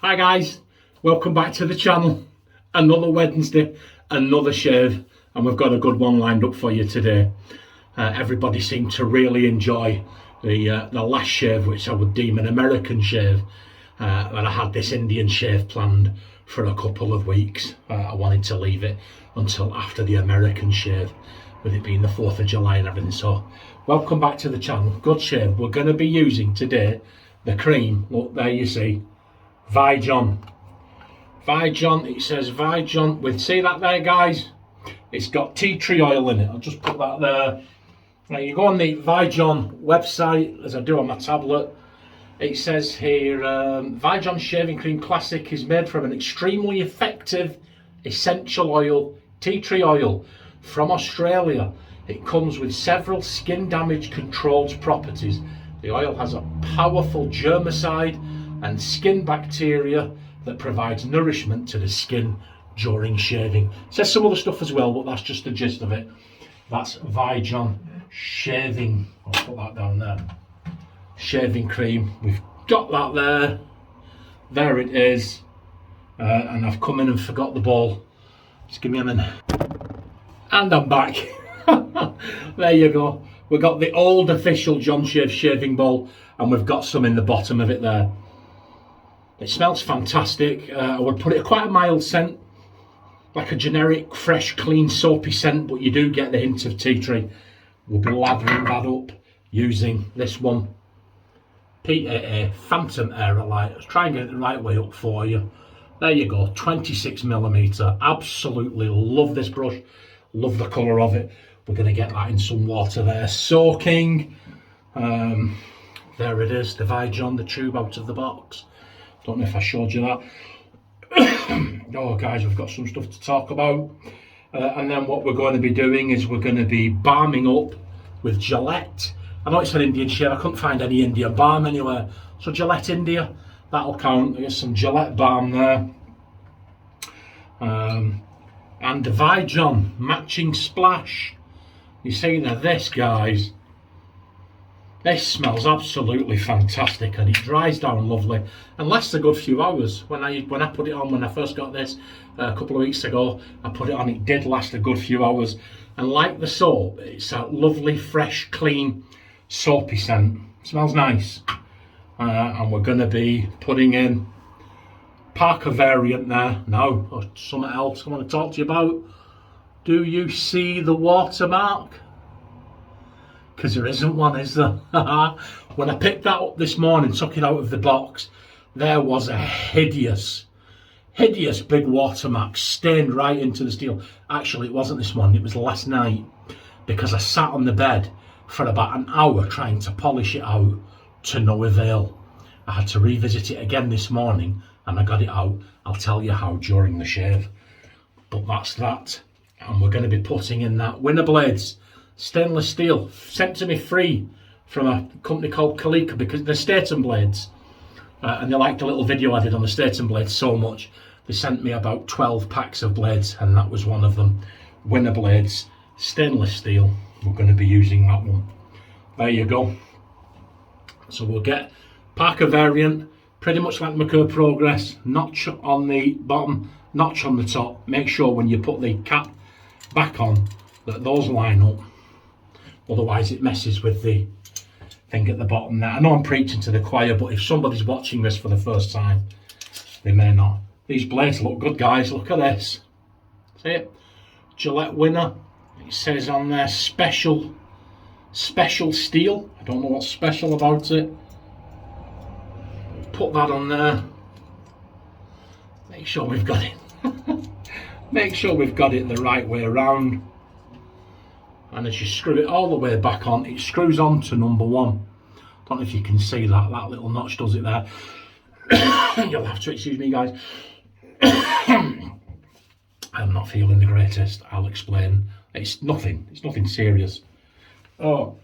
Hi guys, welcome back to the channel. Another Wednesday, another shave, and we've got a good one lined up for you today. Everybody seemed to really enjoy the last shave, which I would deem an American shave, and I had this Indian shave planned for a couple of weeks. I wanted to leave it until after the American shave, with it being the 4th of July and everything. So welcome back to the channel. Good shave. We're going to be using today the cream. Look there, you see Vijon, it says Vijon with, see that there guys, it's got tea tree oil in it. I'll just put that there. Now you go on the Vijon website, as I do on my tablet. It says here, Vijon Shaving Cream Classic is made from an extremely effective essential oil, tea tree oil from Australia. It comes with several skin damage controlled properties. The oil has a powerful germicide and skin bacteria that provides nourishment to the skin during shaving. It says some other stuff as well, but that's just the gist of it. That's Vijon shaving. I'll put that down there. Shaving cream. We've got that there. There it is. And I've come in and forgot the ball. Just give me a minute. And I'm back. There you go. We've got the old official John Shave shaving bowl, and we've got some in the bottom of it there. It smells fantastic. I would put it quite a mild scent, like a generic, fresh, clean, soapy scent, but you do get the hint of tea tree. We'll be lathering that up using this one, PAA Phantom Aerolite. Let's try and get it the right way up for you. There you go, 26mm. Absolutely love this brush. Love the colour of it. We're going to get that in some water there, soaking. There it is, the Vijon, the tube out of the box. Don't know if I showed you that. Oh guys, we've got some stuff to talk about. And then what we're going to be doing is we're going to be balming up with Gillette. I know it's an Indian shave, I couldn't find any Indian balm anywhere. So Gillette India, that'll count. There's some Gillette balm there. And the Vijon matching splash. You see now this, guys, this smells absolutely fantastic, and it dries down lovely and lasts a good few hours. When I put it on, when I first got this a couple of weeks ago, I put it on, it did last a good few hours, and like the soap, it's a lovely, fresh, clean, soapy scent. It smells nice. And we're going to be putting in Parker variant there now, or something else I want to talk to you about. Do you see the watermark? Because there isn't one, is there? When I picked that up this morning, took it out of the box, there was a hideous big watermark stained right into the steel. Actually, it wasn't this morning, it was last night, because I sat on the bed for about an hour trying to polish it out, to no avail. I had to revisit it again this morning, and I got it out. I'll tell you how during the shave. But that's that. And we're going to be putting in that Winner Blades stainless steel, sent to me free from a company called Kalika, because they're Staten blades, and they liked a little video I did on the Staten blades so much, they sent me about 12 packs of blades, and that was one of them. Winner Blades stainless steel. We're going to be using that one. There you go. So we'll get Parker variant, pretty much like Mercure Progress, notch on the bottom, notch on the top. Make sure when you put the cap back on that those line up, otherwise it messes with the thing at the bottom there. I know I'm preaching to the choir, but if somebody's watching this for the first time, they may not. These blades look good, guys. Look at this. See it? Gillette Winner. It says on there special steel. I don't know what's special about it. Put that on there. Make sure we've got it. Make sure we've got it the right way around. And as you screw it all the way back on, it screws on to number 1. Don't know if you can see that little notch does it there. You'll have to excuse me, guys. I'm not feeling the greatest. I'll explain. It's nothing serious. Oh,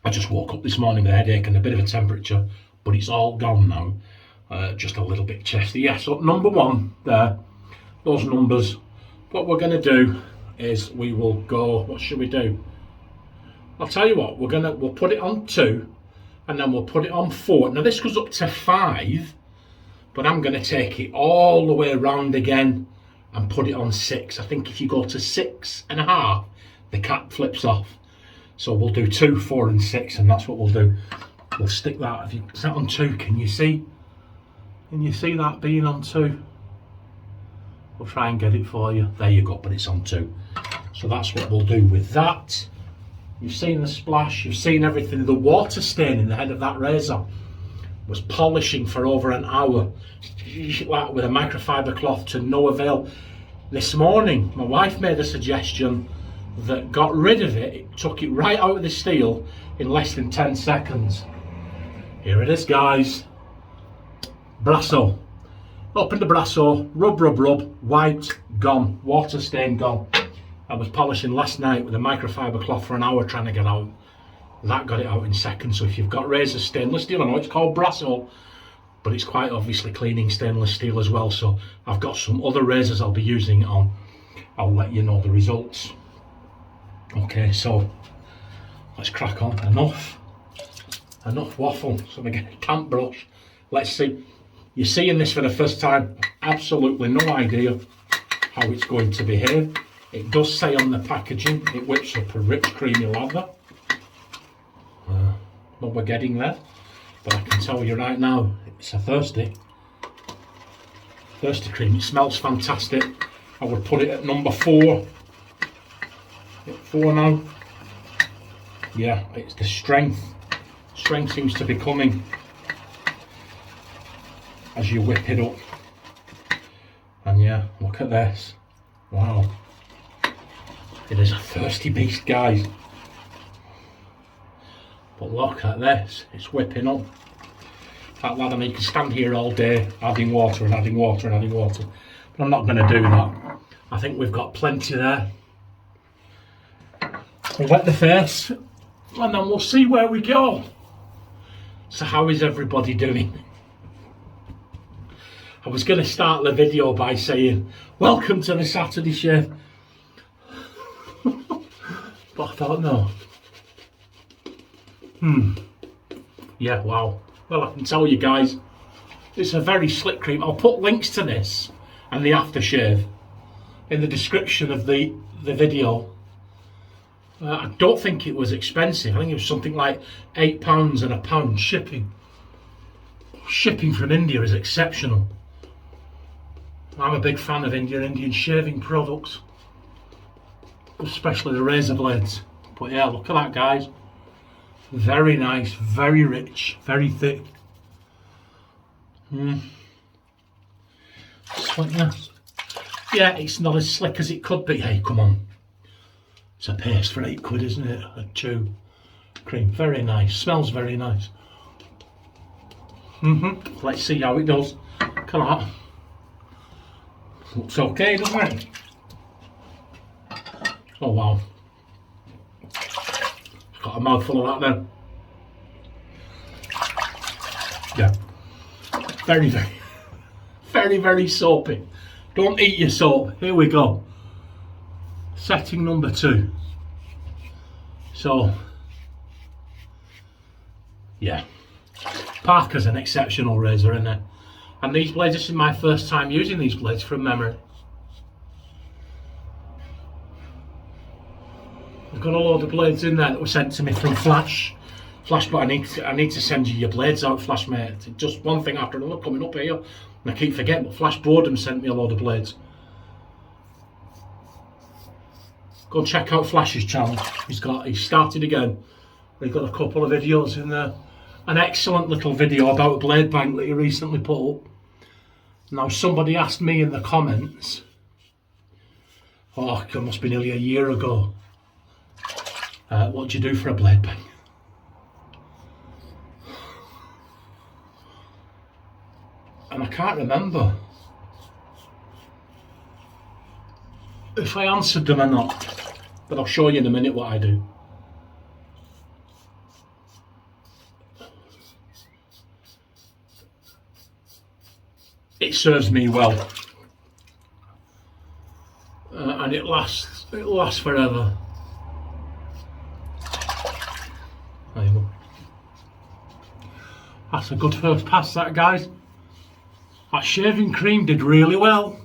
I just woke up this morning with a headache and a bit of a temperature, but it's all gone now. Just a little bit chesty. Yeah, so number 1 there, those numbers. What we're going to do is we will go, what should we do? I'll tell you what, we'll put it on 2, and then we'll put it on 4. Now this goes up to 5, but I'm going to take it all the way around again and put it on 6. I think if you go to 6.5, the cap flips off. So we'll do 2, 4 and 6, and that's what we'll do. We'll stick that. Is that on 2? Can you see? Can you see that being on 2? We'll try and get it for you. There you go, but it's on 2. So that's what we'll do with that. You've seen the splash, you've seen everything. The water stain in the head of that razor was polishing for over an hour with a microfiber cloth to no avail. This morning, my wife made a suggestion that got rid of it. It took it right out of the steel in less than 10 seconds. Here it is, guys. Brasso. Open the Brasso, rub, rub, rub, wiped, gone. Water stain, gone. I was polishing last night with a microfiber cloth for an hour trying to get out. That got it out in seconds. So if you've got razor stainless steel, I know it's called Brasso, but it's quite obviously cleaning stainless steel as well. So I've got some other razors I'll be using it on. I'll let you know the results. Okay, so let's crack on. Enough waffle. So we get a damp brush. Let's see. You're seeing this for the first time. Absolutely no idea how it's going to behave. It does say on the packaging it whips up a rich creamy lather. What we're getting there. But I can tell you right now, it's a thirsty cream. It smells fantastic. I would put it at number 4. At 4 now. Yeah, it's the strength. Strength seems to be coming as you whip it up. And yeah, look at this. Wow. It is a thirsty beast, guys. But look at this. It's whipping up. That ladder, you can stand here all day adding water and adding water and adding water. But I'm not going to do that. I think we've got plenty there. We'll wet the face and then we'll see where we go. So how is everybody doing? I was going to start the video by saying, welcome to the Saturday Shave. But I thought, no. Yeah, wow. Well, I can tell you guys, it's a very slick cream. I'll put links to this and the aftershave in the description of the video. I don't think it was expensive. I think it was something like £8 and £1 shipping. Shipping from India is exceptional. I'm a big fan of Indian shaving products, especially the razor blades. But yeah, look at that, guys. Very nice, very rich, very thick. Slickness. Yeah, it's not as slick as it could be. Hey, come on. It's a paste for £8, isn't it? A tube cream. Very nice. Smells very nice. Let's see how it does. Look at that. Looks okay, doesn't it? Oh wow. Got a mouthful of that then. Yeah. Very soapy. Don't eat your soap. Here we go. Setting number 2. So, yeah. Parker's an exceptional razor, isn't it? And these blades, this is my first time using these blades from memory. I've got a load of blades in there that were sent to me from Flash. Flash, but I need to send you your blades out, Flash, mate. Just one thing after another coming up here. And I keep forgetting, but Flash Boredom sent me a load of blades. Go and check out Flash's channel. He started again. He's got a couple of videos in there. An excellent little video about a blade bank that he recently put up. Now somebody asked me in the comments, it must be nearly a year ago, what do you do for a blade bank? And I can't remember if I answered them or not, but I'll show you in a minute what I do. It serves me well, and it lasts forever. There you go. That's a good first pass, that, guys. That shaving cream did really well.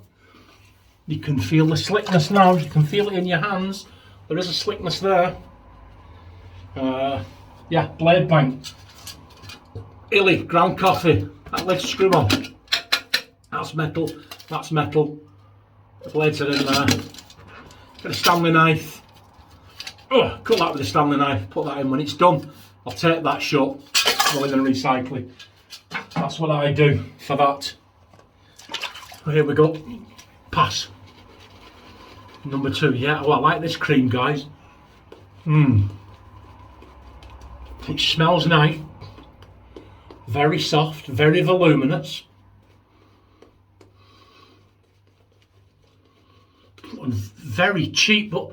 You can feel the slickness now, you can feel it in your hands. There is a slickness there. Yeah, blade bang. Illy, ground coffee. That lid's screw on. That's metal, that's metal. The blades are in there. Get a Stanley knife. Oh, cut that with a Stanley knife, put that in when it's done. I'll take that shut, go in the recycling. That's what I do for that. Here we go. Pass. Number 2, yeah, well, I like this cream, guys. It smells nice. Very soft, very voluminous. And very cheap, but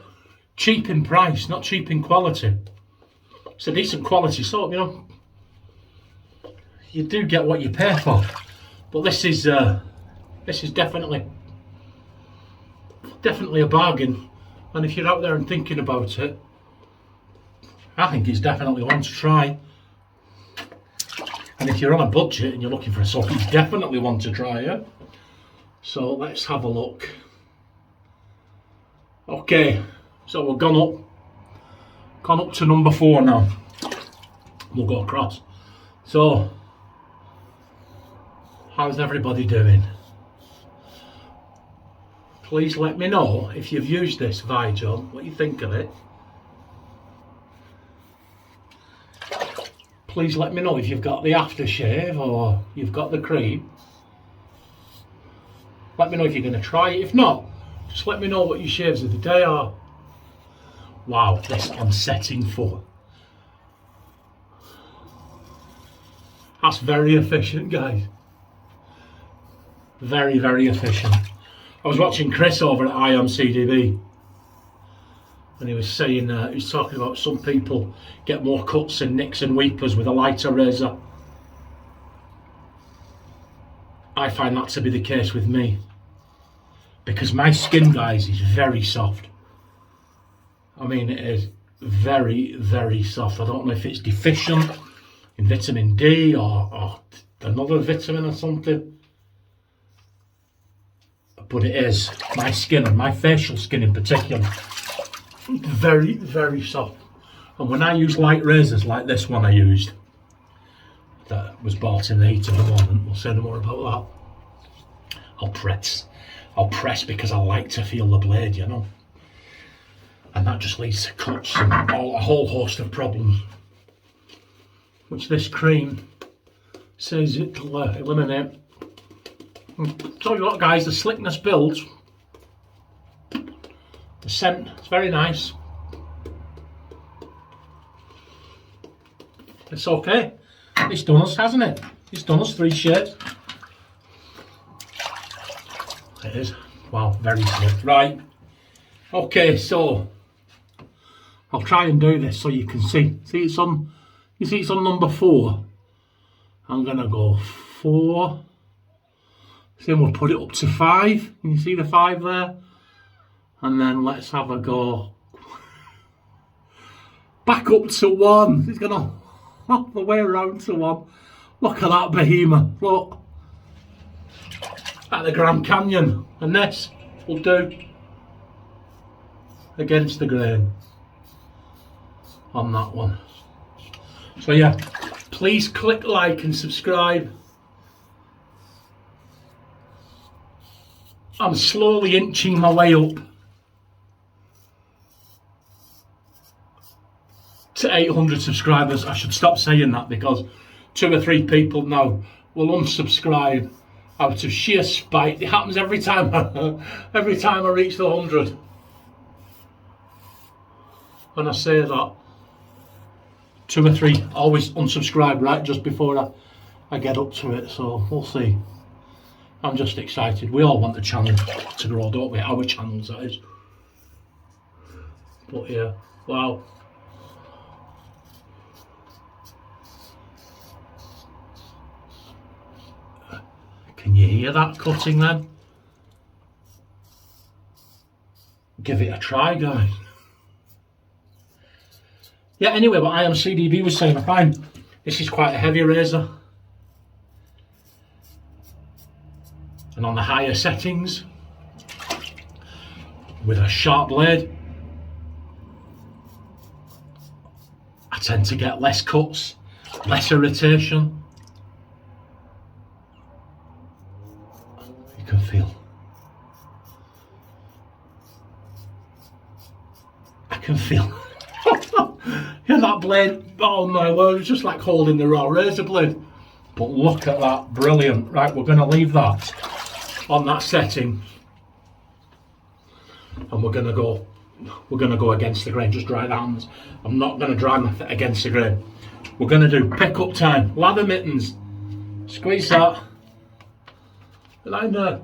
cheap in price, not cheap in quality. It's a decent quality soap, you know. You do get what you pay for. But this is definitely a bargain. And if you're out there and thinking about it, I think it's definitely one to try. And if you're on a budget and you're looking for a soap, it's definitely one to try, yeah? So let's have a look. Okay, so we've gone up to number 4 now. We'll go across. So, how's everybody doing? Please let me know if you've used this Vigil, what you think of it. Please let me know if you've got the aftershave or you've got the cream. Let me know if you're going to try it. If not, just let me know what your shaves of the day are. Wow, this on setting 4. That's very efficient, guys. Very, very efficient. I was watching Chris over at IMCDB, and he was saying, he was talking about some people get more cuts and nicks and weepers with a lighter razor. I find that to be the case with me, because my skin, guys, is very soft. I mean, it is very, very soft. I don't know if it's deficient in vitamin D or another vitamin or something, but it is. My skin, and my facial skin in particular, very, very soft. And when I use light razors like this one I used, that was bought in the heat of the moment, we'll say no more about that, I'll press because I like to feel the blade, you know. And that just leads to cuts and a whole host of problems, which this cream says it'll eliminate. Tell you what, guys, the slickness builds. The scent, it's very nice. It's okay. It's done us, hasn't it? It's done us 3 shades. It is. Wow, very slick. Right. Okay, so I'll try and do this so you can see. See it's on. You see it's on number 4. I'm gonna go 4. Then we'll put it up to 5. Can you see the 5 there? And then let's have a go back up to 1. It's gonna all the way around to 1. Look at that behemoth. Look at the Grand Canyon. And this will do against the grain on that one. So yeah, please click like and subscribe. I'm slowly inching my way up to 800 subscribers. I should stop saying that because 2 or 3 people now will unsubscribe out of sheer spite. It happens every time every time I reach the 100. When I say that, 2 or 3 always unsubscribe right just before I get up to it, so we'll see. I'm just excited. We all want the channel to grow, don't we? Our channels, that is. But yeah, wow. Can you hear that cutting then? Give it a try, guys. Yeah, anyway, what IMCDB was saying, I find this is quite a heavy razor. And on the higher settings, with a sharp blade, I tend to get less cuts, less irritation. You can feel. I can feel. Yeah, that blade, oh my word, it's just like holding the raw razor blade. But look at that, brilliant. Right, we're going to leave that on that setting. And we're going to go against the grain, just dry the hands. I'm not going to dry my against the grain. We're going to do pick-up time, lather mittens. Squeeze that. Line there.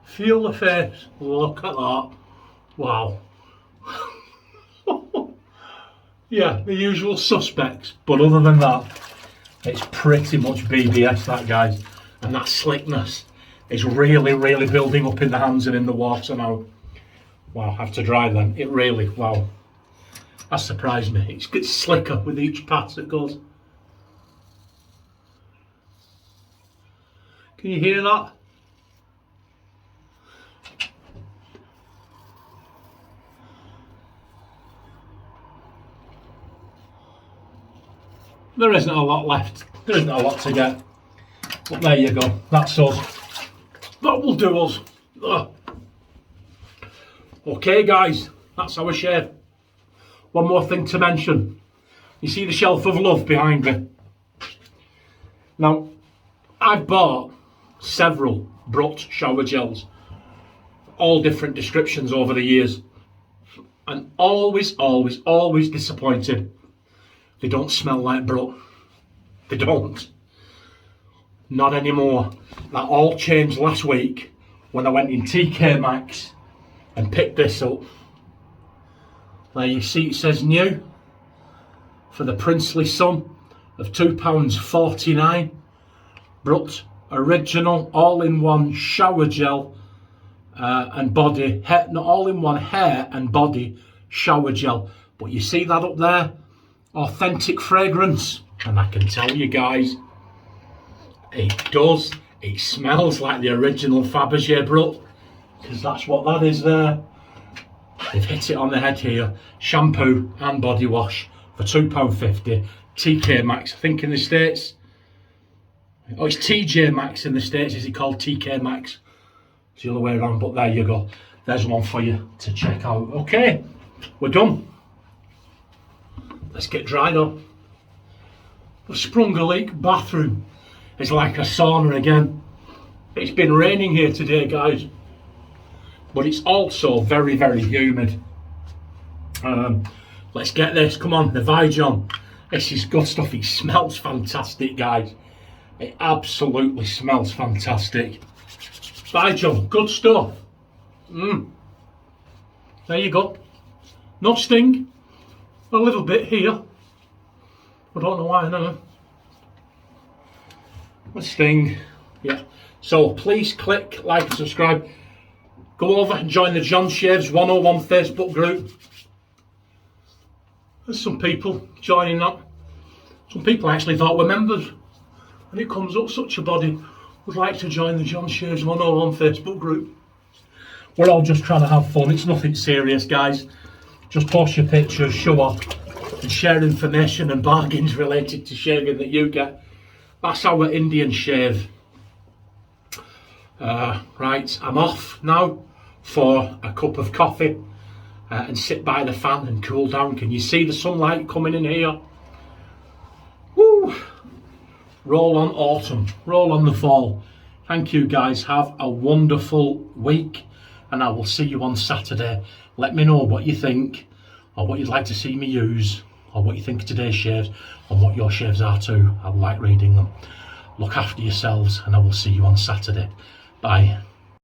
Feel the face. Look at that. Wow. Yeah, the usual suspects, but other than that, it's pretty much BBS, that, guys. And that slickness is really, really building up in the hands and in the water now. Wow, I have to dry them. It really, wow. That surprised me. It gets slicker with each pass that goes. Can you hear that? There isn't a lot left. There isn't a lot to get. But there you go. That's us. That will do us. Ugh. Okay, guys. That's our shave. One more thing to mention. You see the shelf of love behind me? Now, I've bought several Brut shower gels. All different descriptions over the years. And always, always, always disappointed. They don't smell like Brut. They don't. Not anymore. That all changed last week when I went in TK Maxx and picked this up. There you see it says new for the princely sum of £2.49. Brut original all-in-one shower gel and body hair, not all-in-one hair and body shower gel. But you see that up there? Authentic fragrance, and I can tell you guys, it does. It smells like the original Fabergé Brut, because that's what that is there. They've hit it on the head here. Shampoo and body wash for £2.50. TK Maxx, I think in the States. Oh, it's TJ Maxx in the States. Is it called TK Maxx? It's the other way around, but there you go. There's one for you to check out. Okay, we're done. Let's get dried up. The sprung a leak bathroom is like a sauna again. It's been raining here today, guys, but it's also very, very humid. Let's get this. Come on, the Vijon. This is good stuff. It smells fantastic, guys. It absolutely smells fantastic. Vijon, good stuff. There you go. No sting. A little bit here. I don't know why now. A sting. Yeah. So please click like and subscribe. Go over and join the John Shaves 101 Facebook group. There's some people joining that. Some people I actually thought were members. And it comes up, such a body would like to join the John Shaves 101 Facebook group. We're all just trying to have fun. It's nothing serious, guys. Just post your pictures, show off, and share information and bargains related to shaving that you get. That's our Indian shave. Right, I'm off now for a cup of coffee and sit by the fan and cool down. Can you see the sunlight coming in here? Woo! Roll on autumn, roll on the fall. Thank you, guys. Have a wonderful week, and I will see you on Saturday. Let me know what you think, or what you'd like to see me use, or what you think of today's shaves, and what your shaves are too. I like reading them. Look after yourselves, and I will see you on Saturday. Bye.